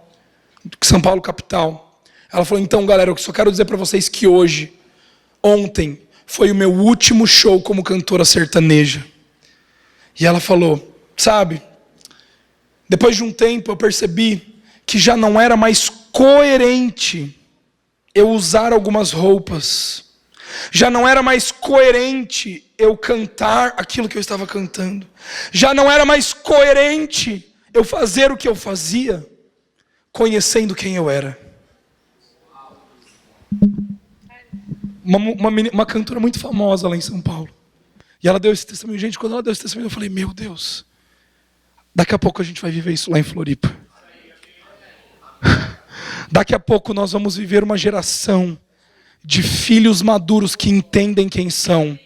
capital. Ela falou: então galera, eu só quero dizer para vocês que ontem foi o meu último show como cantora sertaneja. E ela falou: sabe, depois de um tempo eu percebi que já não era mais coerente eu usar algumas roupas. Já não era mais coerente eu cantar aquilo que eu estava cantando. Já não era mais coerente eu fazer o que eu fazia, conhecendo quem eu era. Uma cantora muito famosa lá em São Paulo. E ela deu esse testemunho. Gente, quando ela deu esse testemunho, eu falei: meu Deus, daqui a pouco a gente vai viver isso lá em Floripa. Daqui a pouco nós vamos viver uma geração de filhos maduros que entendem quem são,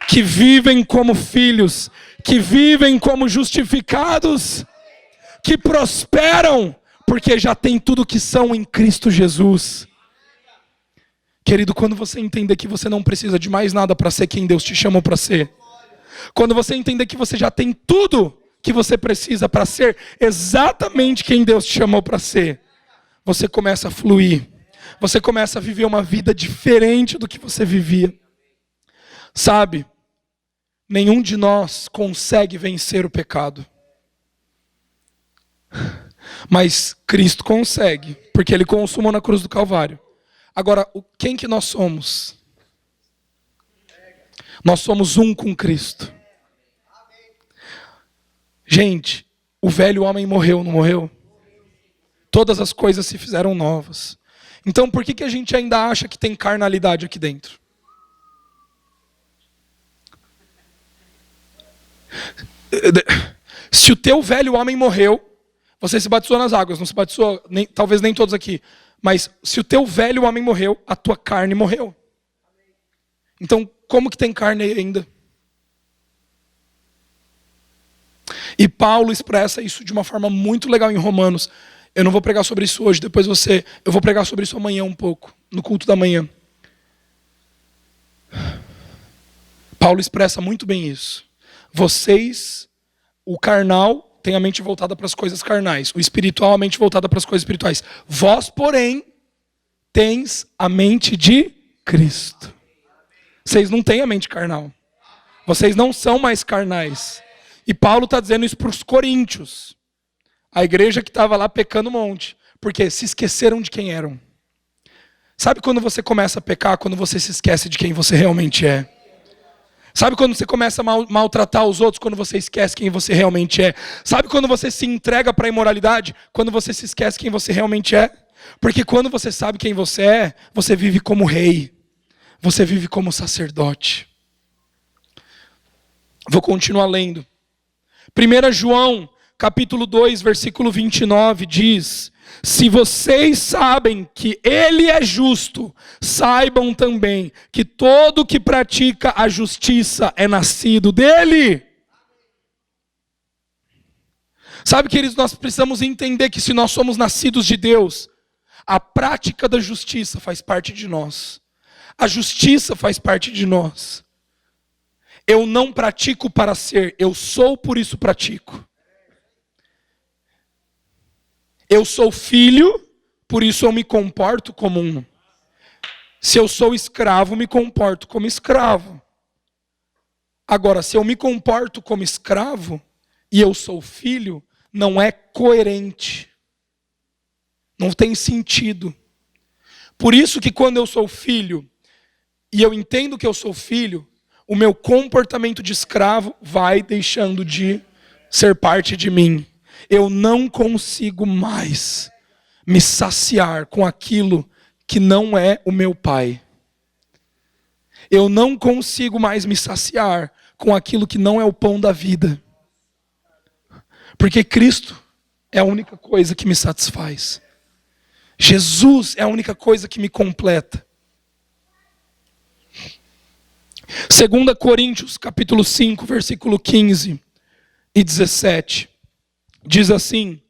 que vivem como filhos, que vivem como justificados, que prosperam, porque já tem tudo que são em Cristo Jesus. Querido, quando você entender que você não precisa de mais nada para ser quem Deus te chamou para ser, quando você entender que você já tem tudo que você precisa para ser exatamente quem Deus te chamou para ser, você começa a fluir, você começa a viver uma vida diferente do que você vivia. Sabe, nenhum de nós consegue vencer o pecado, mas Cristo consegue, porque Ele consumou na cruz do Calvário. Agora, quem que nós somos? Nós somos um com Cristo. Gente, o velho homem morreu, não morreu? Todas as coisas se fizeram novas. Então por que a gente ainda acha que tem carnalidade aqui dentro? Se o teu velho homem morreu, você se batizou nas águas, não se batizou, talvez nem todos aqui. Mas se o teu velho homem morreu, a tua carne morreu. Então, como que tem carne ainda? E Paulo expressa isso de uma forma muito legal em Romanos. Eu não vou pregar sobre isso hoje, eu vou pregar sobre isso amanhã um pouco, no culto da manhã. Paulo expressa muito bem isso. Vocês, o carnal, tem a mente voltada para as coisas carnais. O espiritual, a mente voltada para as coisas espirituais. Vós, porém, tens a mente de Cristo. Vocês não têm a mente carnal. Vocês não são mais carnais. E Paulo está dizendo isso para os coríntios. A igreja que estava lá pecando um monte. Porque se esqueceram de quem eram. Sabe quando você começa a pecar? Quando você se esquece de quem você realmente é. Sabe quando você começa a maltratar os outros? Quando você esquece quem você realmente é. Sabe quando você se entrega para a imoralidade? Quando você se esquece quem você realmente é. Porque quando você sabe quem você é, você vive como rei. Você vive como sacerdote. Vou continuar lendo. 1 João, capítulo 2, versículo 29, diz: se vocês sabem que Ele é justo, saibam também que todo que pratica a justiça é nascido dEle. Sabe, queridos, nós precisamos entender que se nós somos nascidos de Deus, a prática da justiça faz parte de nós. A justiça faz parte de nós. Eu não pratico para ser, eu sou, por isso pratico. Eu sou filho, por isso eu me comporto como um. Se eu sou escravo, me comporto como escravo. Agora, se eu me comporto como escravo e eu sou filho, não é coerente. Não tem sentido. Por isso que quando eu sou filho e eu entendo que eu sou filho, o meu comportamento de escravo vai deixando de ser parte de mim. Eu não consigo mais me saciar com aquilo que não é o meu pai. Eu não consigo mais me saciar com aquilo que não é o pão da vida. Porque Cristo é a única coisa que me satisfaz. Jesus é a única coisa que me completa. 2 Coríntios, capítulo 5, versículo 15 e 17. Diz assim: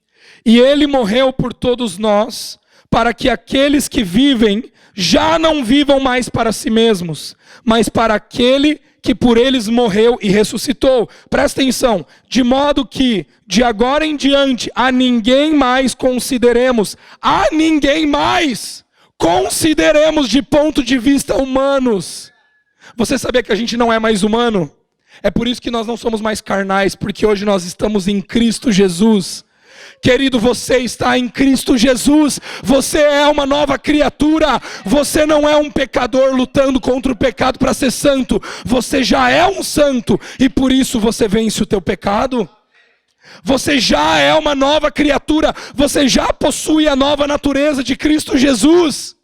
e Ele morreu por todos nós, para que aqueles que vivem já não vivam mais para si mesmos, mas para aquele que por eles morreu e ressuscitou. Presta atenção. De modo que, de agora em diante, a ninguém mais consideremos de ponto de vista humanos. Você sabia que a gente não é mais humano? É por isso que nós não somos mais carnais, porque hoje nós estamos em Cristo Jesus. Querido, você está em Cristo Jesus, você é uma nova criatura, você não é um pecador lutando contra o pecado para ser santo, você já é um santo e por isso você vence o teu pecado. Você já é uma nova criatura, você já possui a nova natureza de Cristo Jesus.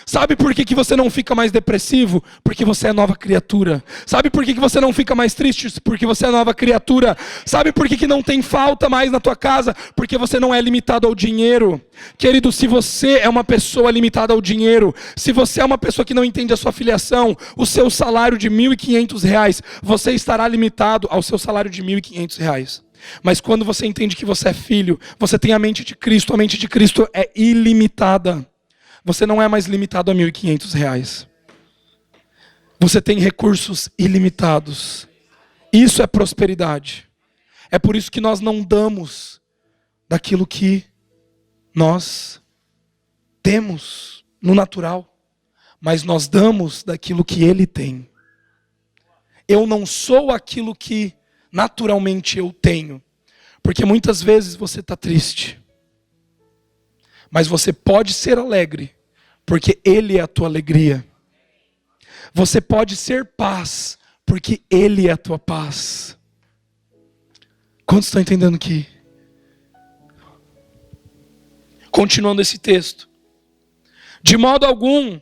Sabe por que você não fica mais depressivo? Porque você é nova criatura. Sabe por que você não fica mais triste? Porque você é nova criatura. Sabe por que não tem falta mais na tua casa? Porque você não é limitado ao dinheiro. Querido, se você é uma pessoa limitada ao dinheiro, se você é uma pessoa que não entende a sua filiação, o seu salário de R$1.500, você estará limitado ao seu salário de R$1.500. Mas quando você entende que você é filho, você tem a mente de Cristo é ilimitada. Você não é mais limitado a R$1.500. Você tem recursos ilimitados. Isso é prosperidade. É por isso que nós não damos daquilo que nós temos no natural, mas nós damos daquilo que Ele tem. Eu não sou aquilo que naturalmente eu tenho, porque muitas vezes você está triste. Mas você pode ser alegre, porque Ele é a tua alegria. Você pode ser paz, porque Ele é a tua paz. Quantos estão entendendo aqui? Continuando esse texto. De modo algum,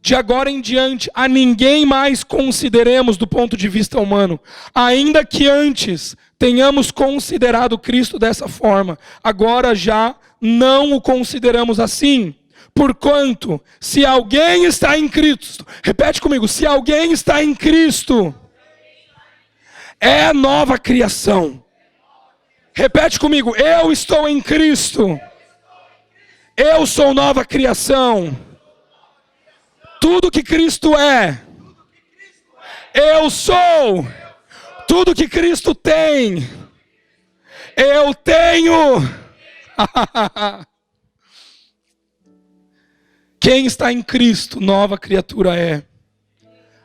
de agora em diante, a ninguém mais consideremos do ponto de vista humano. Ainda que antes tenhamos considerado Cristo dessa forma, agora já não o consideramos assim. Porquanto, se alguém está em Cristo, repete comigo, se alguém está em Cristo, é nova criação. Repete comigo, eu estou em Cristo, eu sou nova criação. Tudo que Cristo é, eu sou. Tudo que Cristo tem, eu tenho. Quem está em Cristo, nova criatura é.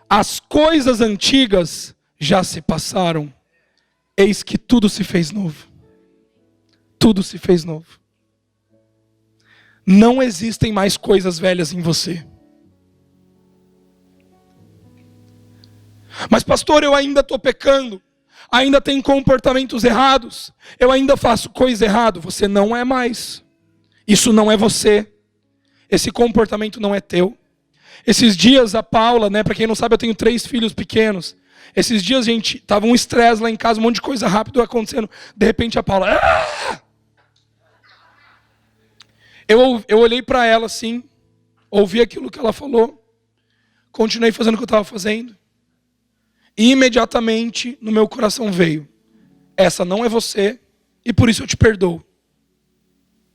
As coisas antigas já se passaram. Eis que tudo se fez novo. Tudo se fez novo. Não existem mais coisas velhas em você. Mas pastor, eu ainda estou pecando. Ainda tenho comportamentos errados. Eu ainda faço coisa errada. Você não é mais. Isso não é você. Esse comportamento não é teu. Esses dias a Paula, para quem não sabe, eu tenho 3 filhos pequenos. Esses dias, gente, tava um estresse lá em casa, um monte de coisa rápido acontecendo. De repente a Paula... Ah! Eu olhei para ela assim, ouvi aquilo que ela falou, continuei fazendo o que eu estava fazendo. E imediatamente no meu coração veio: essa não é você, e por isso eu te perdoo.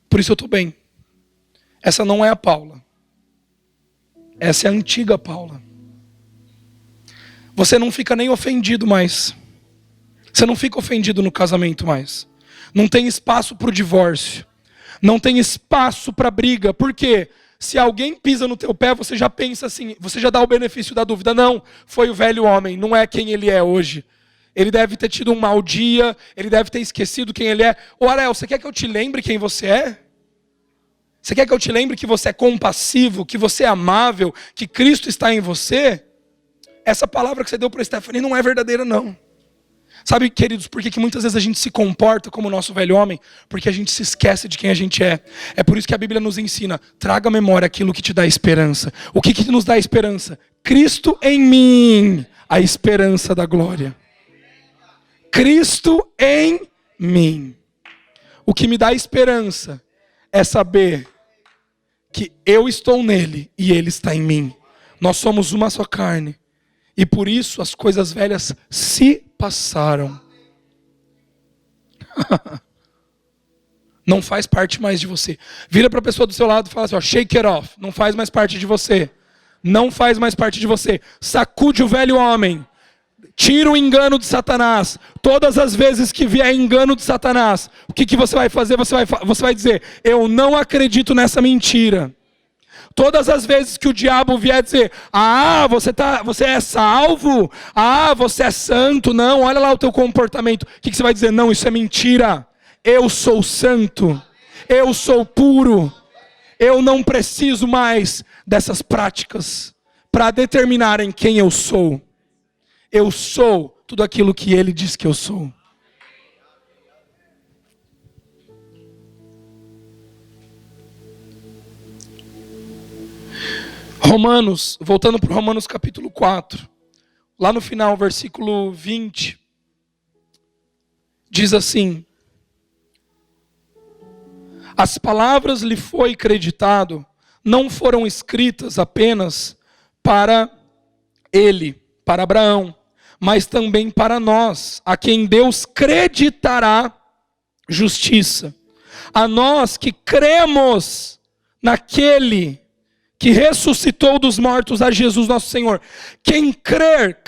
Por isso eu estou bem. Essa não é a Paula. Essa é a antiga Paula. Você não fica nem ofendido mais. Você não fica ofendido no casamento mais. Não tem espaço para o divórcio. Não tem espaço para briga. Por quê? Se alguém pisa no teu pé, você já pensa assim, você já dá o benefício da dúvida. Não, foi o velho homem, não é quem ele é hoje. Ele deve ter tido um mau dia, ele deve ter esquecido quem ele é. Ô Ariel, você quer que eu te lembre quem você é? Você quer que eu te lembre que você é compassivo, que você é amável, que Cristo está em você? Essa palavra que você deu para Stephanie não é verdadeira, não. Sabe, queridos, por que muitas vezes a gente se comporta como o nosso velho homem? Porque a gente se esquece de quem a gente é. É por isso que a Bíblia nos ensina: traga à memória aquilo que te dá esperança. O que nos dá esperança? Cristo em mim, a esperança da glória. Cristo em mim. O que me dá esperança é saber que eu estou nele e ele está em mim. Nós somos uma só carne. E por isso as coisas velhas se passaram. Não faz parte mais de você. Vira para a pessoa do seu lado e fala assim, ó, shake it off. Não faz mais parte de você. Não faz mais parte de você. Sacude o velho homem. Tira o engano de Satanás. Todas as vezes que vier engano de Satanás, o que você vai fazer? Você vai dizer: eu não acredito nessa mentira. Todas as vezes que o diabo vier dizer: ah, você é salvo, ah, você é santo, não, olha lá o teu comportamento, o que você vai dizer? Não, isso é mentira. Eu sou santo, eu sou puro, eu não preciso mais dessas práticas para determinarem quem eu sou. Eu sou tudo aquilo que ele diz que eu sou. Romanos, voltando para Romanos capítulo 4, lá no final, versículo 20, diz assim: as palavras lhe foi creditado, não foram escritas apenas para ele, para Abraão, mas também para nós, a quem Deus creditará justiça. A nós que cremos naquele que ressuscitou dos mortos, a Jesus nosso Senhor. Quem crer.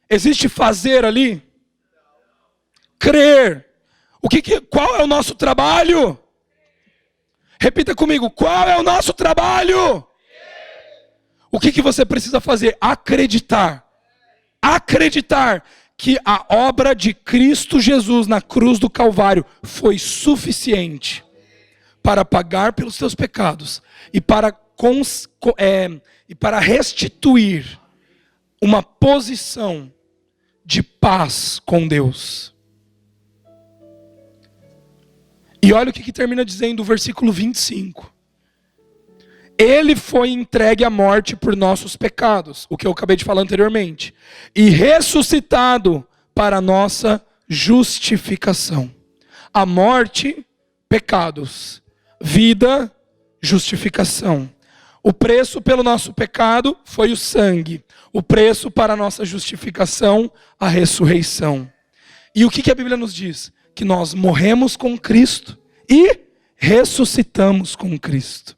Existe fazer ali? Crer. Qual é o nosso trabalho? Repita comigo, qual é o nosso trabalho? O que você precisa fazer? Acreditar. Acreditar que a obra de Cristo Jesus na cruz do Calvário foi suficiente para pagar pelos teus pecados e para restituir uma posição de paz com Deus. E olha o que termina dizendo o versículo 25. Ele foi entregue à morte por nossos pecados, o que eu acabei de falar anteriormente, e ressuscitado para a nossa justificação. A morte, pecados. Vida, justificação. O preço pelo nosso pecado foi o sangue. O preço para a nossa justificação, a ressurreição. E o que a Bíblia nos diz? Que nós morremos com Cristo e ressuscitamos com Cristo.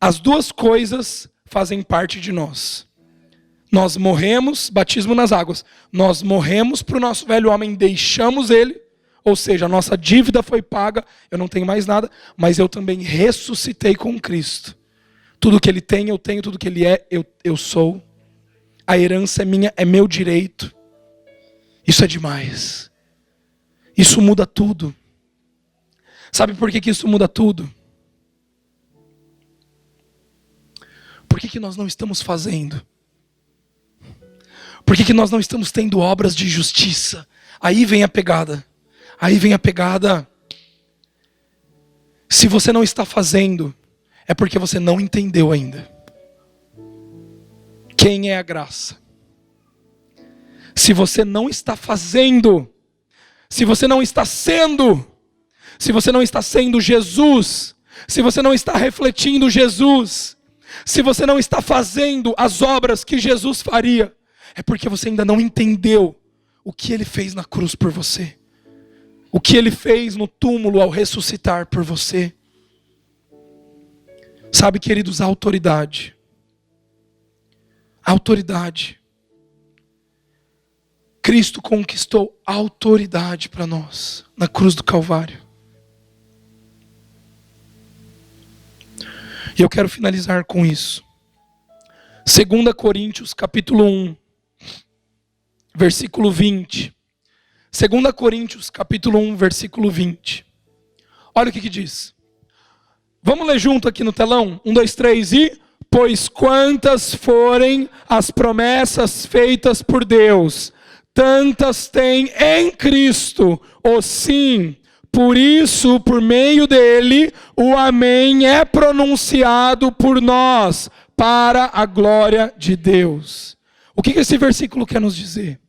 As duas coisas fazem parte de nós. Nós morremos, batismo nas águas. Nós morremos para o nosso velho homem, deixamos ele, Ou seja, a nossa dívida foi paga, eu não tenho mais nada, mas eu também ressuscitei com Cristo. Tudo que Ele tem, eu tenho, tudo que Ele é, eu sou. A herança é minha, é meu direito. Isso é demais. Isso muda tudo. Sabe por que isso muda tudo? Por que nós não estamos fazendo? Por que nós não estamos tendo obras de justiça? Aí vem a pegada. Aí vem a pegada. Se você não está fazendo, é porque você não entendeu ainda quem é a graça. Se você não está fazendo, se você não está sendo, se você não está sendo Jesus, se você não está refletindo Jesus, se você não está fazendo as obras que Jesus faria, é porque você ainda não entendeu o que Ele fez na cruz por você. O que Ele fez no túmulo ao ressuscitar por você. Sabe, queridos, a autoridade. A autoridade. Cristo conquistou a autoridade para nós na cruz do Calvário. E eu quero finalizar com isso. 2 Coríntios capítulo 1, versículo 20. 2 Coríntios capítulo 1, versículo 20. Olha o que diz. Vamos ler junto aqui no telão? 1, 2, 3 e... Pois quantas forem as promessas feitas por Deus, tantas tem em Cristo o sim. Por isso, por meio dele, o amém é pronunciado por nós, para a glória de Deus. O que esse versículo quer nos dizer?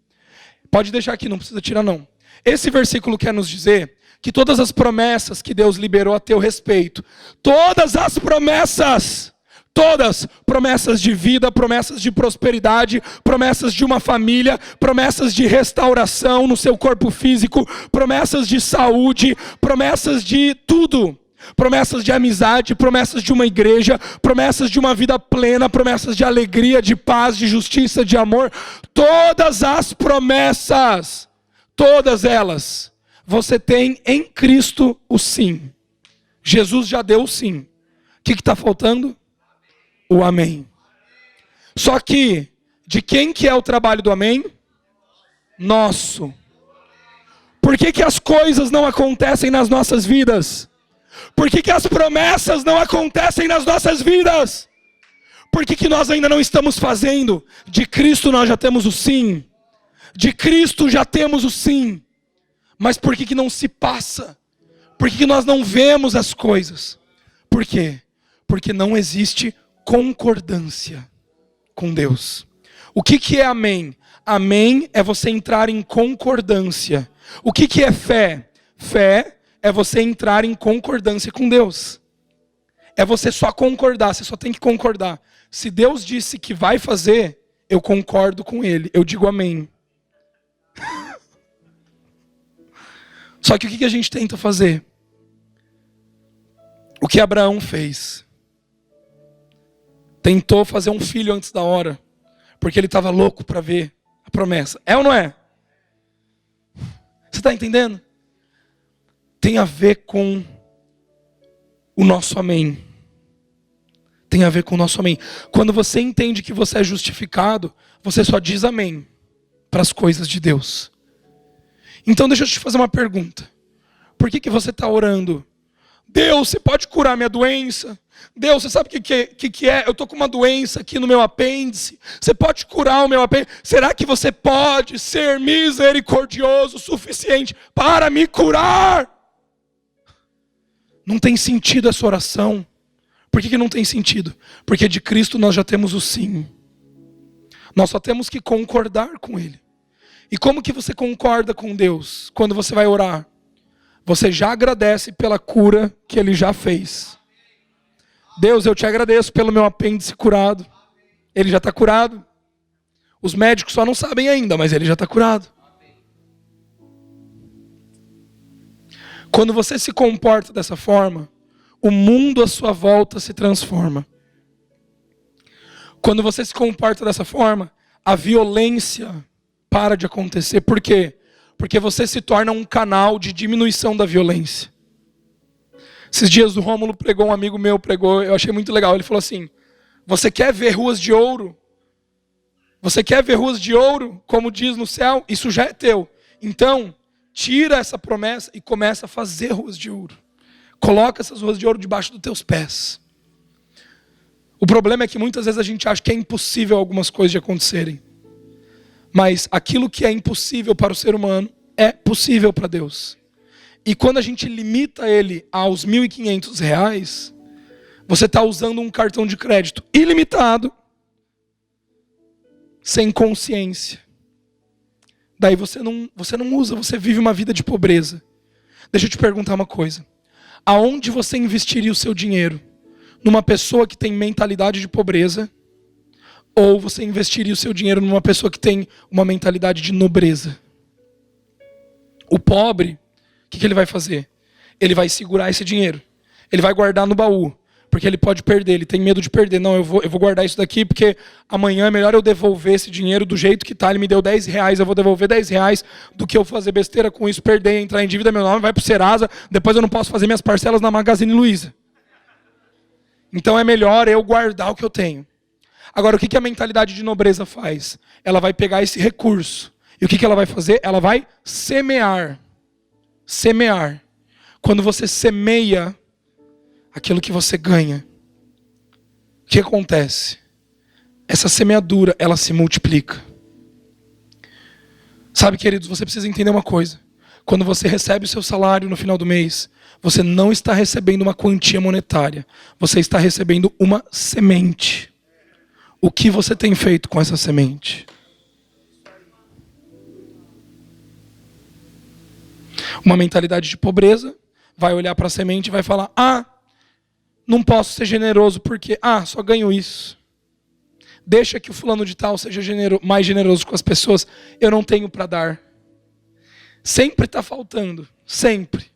Pode deixar aqui, não precisa tirar não. Esse versículo quer nos dizer que todas as promessas que Deus liberou a teu respeito, todas as promessas, todas, promessas de vida, promessas de prosperidade, promessas de uma família, promessas de restauração no seu corpo físico, promessas de saúde, promessas de tudo. Promessas de amizade, promessas de uma igreja, promessas de uma vida plena, promessas de alegria, de paz, de justiça, de amor. Todas as promessas, todas elas, você tem em Cristo o sim. Jesus já deu o sim. O que está faltando? O amém. Só que, de quem que é o trabalho do amém? Nosso. Por que as coisas não acontecem nas nossas vidas? Por que as promessas não acontecem nas nossas vidas? Por que nós ainda não estamos fazendo? De Cristo nós já temos o sim. De Cristo já temos o sim. Mas por que não se passa? Por que nós não vemos as coisas? Por quê? Porque não existe concordância com Deus. O que é amém? Amém é você entrar em concordância. O que é fé? Fé é você entrar em concordância com Deus. É você só concordar, você só tem que concordar. Se Deus disse que vai fazer, eu concordo com Ele, eu digo amém. Só que o que a gente tenta fazer? O que Abraão fez? Tentou fazer um filho antes da hora, porque ele estava louco para ver a promessa. É ou não é? Você está entendendo? Tem a ver com o nosso amém. Tem a ver com o nosso amém. Quando você entende que você é justificado, você só diz amém para as coisas de Deus. Então deixa eu te fazer uma pergunta. Por que você está orando? Deus, você pode curar minha doença? Deus, você sabe o que é? Eu estou com uma doença aqui no meu apêndice. Você pode curar o meu apêndice? Será que você pode ser misericordioso o suficiente para me curar? Não tem sentido essa oração. Por que não tem sentido? Porque de Cristo nós já temos o sim. Nós só temos que concordar com Ele. E como que você concorda com Deus quando você vai orar? Você já agradece pela cura que Ele já fez. Deus, eu te agradeço pelo meu apêndice curado. Ele já está curado. Os médicos só não sabem ainda, mas ele já está curado. Quando você se comporta dessa forma, o mundo à sua volta se transforma. Quando você se comporta dessa forma, a violência para de acontecer. Por quê? Porque você se torna um canal de diminuição da violência. Esses dias o Rômulo pregou, um amigo meu pregou, eu achei muito legal. Ele falou assim: você quer ver ruas de ouro? Você quer ver ruas de ouro, como diz no céu? Isso já é teu. Então, tira essa promessa e começa a fazer ruas de ouro. Coloca essas ruas de ouro debaixo dos teus pés. O problema é que muitas vezes a gente acha que é impossível algumas coisas de acontecerem. Mas aquilo que é impossível para o ser humano é possível para Deus. E quando a gente limita ele aos R$1.500, você está usando um cartão de crédito ilimitado, sem consciência. Daí você não usa, você vive uma vida de pobreza. Deixa eu te perguntar uma coisa. Aonde você investiria o seu dinheiro? Numa pessoa que tem mentalidade de pobreza? Ou você investiria o seu dinheiro numa pessoa que tem uma mentalidade de nobreza? O pobre, o que ele vai fazer? Ele vai segurar esse dinheiro. Ele vai guardar no baú. Porque ele pode perder, ele tem medo de perder. Não, eu vou guardar isso daqui porque amanhã é melhor eu devolver esse dinheiro do jeito que está. Ele me deu R$10, eu vou devolver R$10 do que eu fazer besteira com isso, perder, entrar em dívida, meu nome vai para o Serasa, depois eu não posso fazer minhas parcelas na Magazine Luiza. Então é melhor eu guardar o que eu tenho. Agora, o que a mentalidade de nobreza faz? Ela vai pegar esse recurso. E o que ela vai fazer? Ela vai semear. Semear. Quando você semeia aquilo que você ganha, o que acontece? Essa semeadura, ela se multiplica. Sabe, queridos, você precisa entender uma coisa. Quando você recebe o seu salário no final do mês, você não está recebendo uma quantia monetária. Você está recebendo uma semente. O que você tem feito com essa semente? Uma mentalidade de pobreza vai olhar para a semente e vai falar: não posso ser generoso porque, só ganho isso. Deixa que o fulano de tal seja mais generoso com as pessoas. Eu não tenho para dar. Sempre está faltando. Sempre.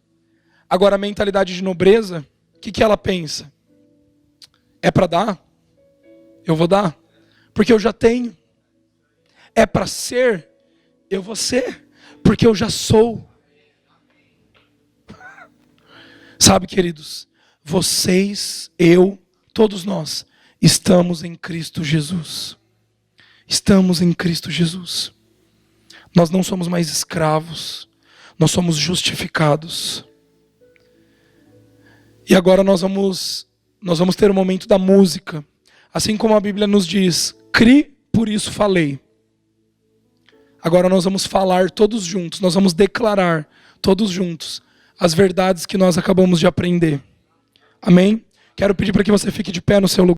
Agora a mentalidade de nobreza, o que ela pensa? É para dar? Eu vou dar. Porque eu já tenho. É para ser? Eu vou ser. Porque eu já sou. Sabe, queridos? Vocês, eu, todos nós, estamos em Cristo Jesus. Estamos em Cristo Jesus. Nós não somos mais escravos. Nós somos justificados. E agora nós vamos ter o momento da música. Assim como a Bíblia nos diz, cri, por isso falei. Agora nós vamos falar todos juntos. Nós vamos declarar todos juntos as verdades que nós acabamos de aprender. Amém? Quero pedir para que você fique de pé no seu lugar.